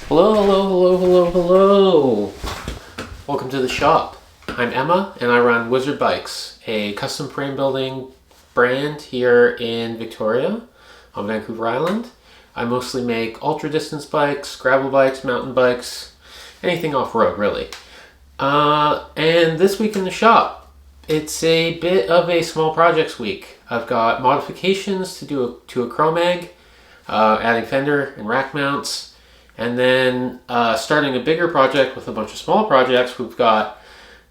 Hello, hello, hello, hello, hello. Welcome to the shop. I'm Emma and I run Wizard Bikes, a custom frame building brand here in Victoria on Vancouver Island. I mostly make ultra distance bikes, gravel bikes, mountain bikes, anything off-road really. And this week in the shop, it's a bit of a small projects week. I've got modifications to do to a Chromag, adding fender and rack mounts. And then starting a bigger project with a bunch of small projects. We've got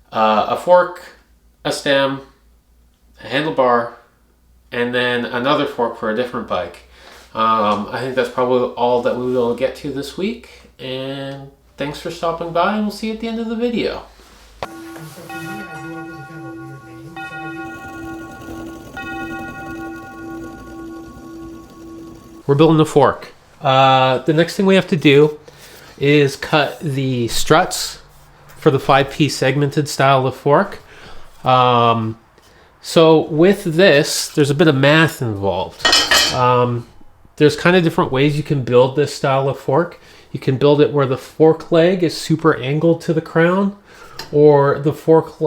a fork, a stem, a handlebar, and then another fork for a different bike. I think that's probably all that we will get to this week. And thanks for stopping by, and we'll see you at the end of the video. We're building a fork. The next thing we have to do is cut the struts for the 5-piece segmented style of fork. So with this, there's a bit of math involved. There's kind of different ways you can build this style of fork. You can build it where the fork leg is super angled to the crown, or the fork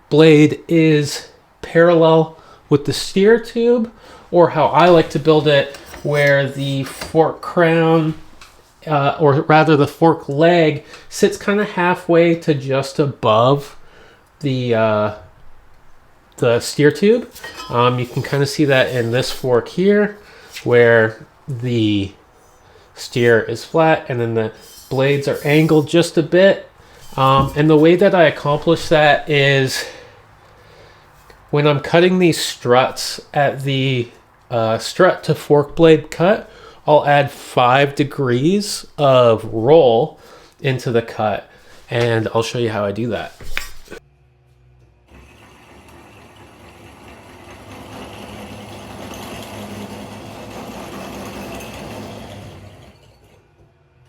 blade is parallel with the steer tube, or how I like to build it, where the fork crown, or rather the fork leg, sits kind of halfway to just above the steer tube. You can kind of see that in this fork here, where the steer is flat and then the blades are angled just a bit. And the way that I accomplish that is when I'm cutting these struts at the strut to fork blade cut, I'll add 5 degrees of roll into the cut, and I'll show you how I do that.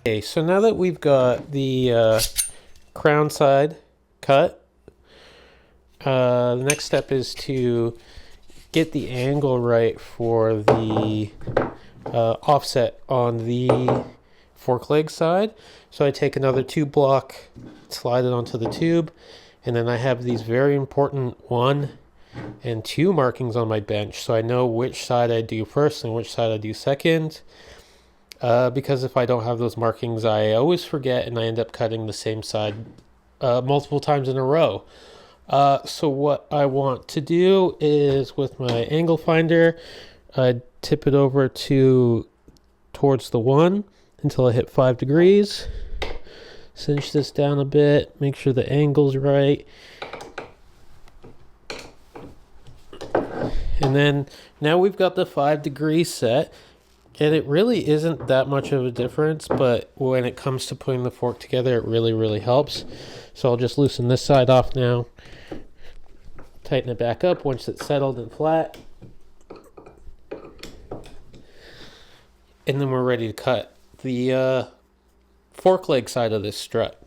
Okay, so now that we've got the crown side cut, the next step is to get the angle right for the offset on the fork leg side. So I take another tube block, slide it onto the tube, and then I have these very important 1 and 2 markings on my bench, so I know which side I do first and which side I do second. Because if I don't have those markings, I always forget and I end up cutting the same side multiple times in a row. So what I want to do is, with my angle finder, I tip it over towards the 1 until I hit 5 degrees. Cinch this down a bit, make sure the angle's right. And then now we've got the 5 degrees set, and it really isn't that much of a difference, but when it comes to putting the fork together, it really helps. So I'll just loosen this side off now. Tighten it back up once it's settled and flat. And then we're ready to cut the fork leg side of this strut.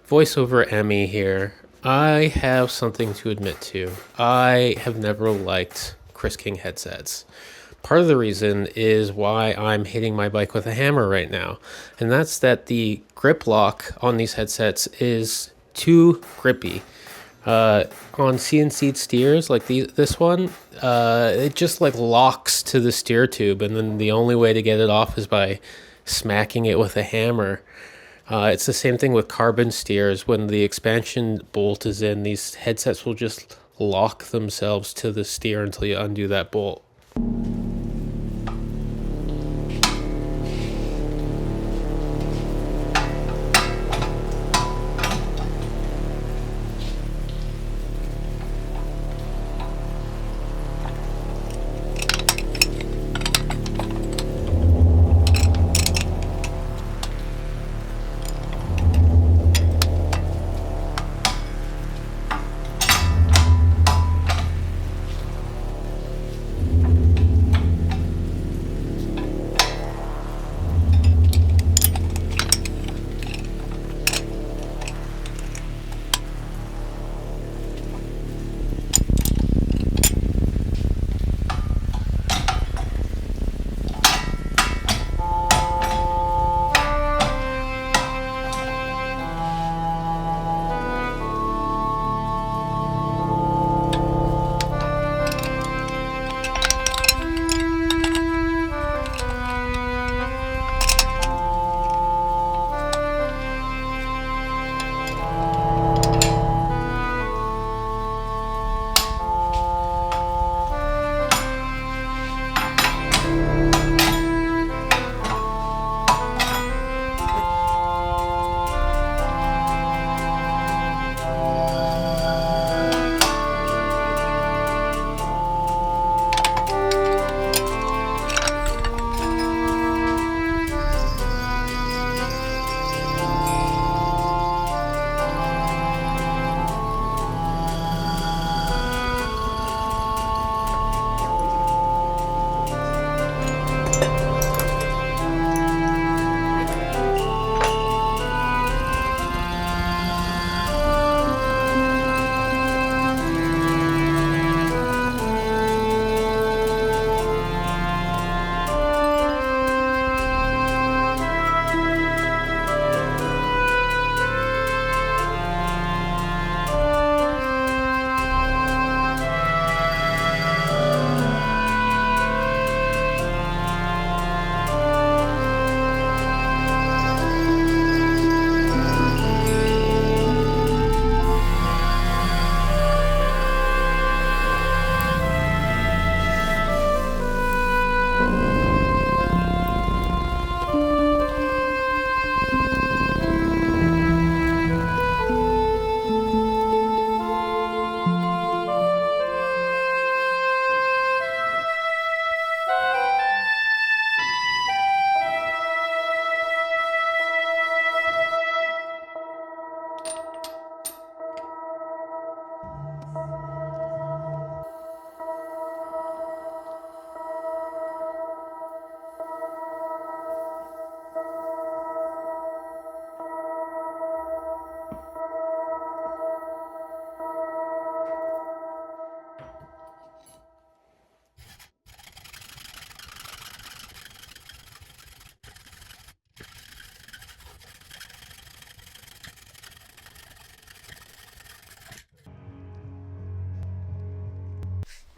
Voiceover Emmy here. I have something to admit to. I have never liked Chris King headsets. Part of the reason is why I'm hitting my bike with a hammer right now, and that's that the grip lock on these headsets is too grippy. On CNC steers like this one, it just like locks to the steer tube, and then the only way to get it off is by smacking it with a hammer. It's the same thing with carbon steers. When the expansion bolt is in, these headsets will just lock themselves to the steer until you undo that bolt.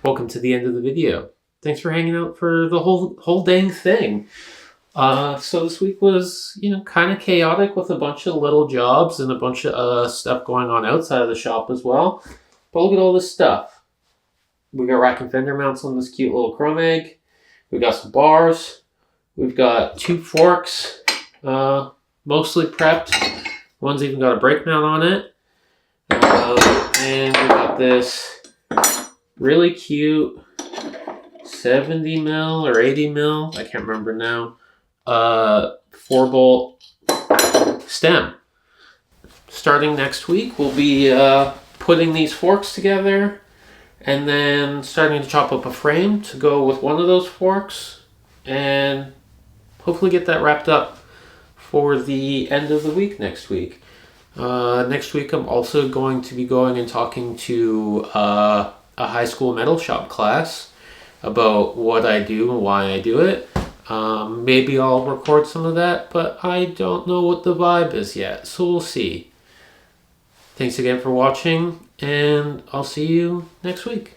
Welcome to the end of the video. Thanks for hanging out for the whole dang thing. So this week was, kind of chaotic with a bunch of little jobs and a bunch of stuff going on outside of the shop as well. But look at all this stuff. We got rack and fender mounts on this cute little Chromag. We've got some bars. We've got 2 forks, mostly prepped. One's even got a brake mount on it. And we got this really cute 70 mil or 80 mil, I can't remember now, 4-bolt stem. Starting next week, we'll be putting these forks together and then starting to chop up a frame to go with one of those forks and hopefully get that wrapped up for the end of the week next week. Next week I'm also going to be going and talking to a high school metal shop class about what I do and why I do it. Maybe I'll record some of that, but I don't know what the vibe is yet, so we'll see. Thanks again for watching, and I'll see you next week.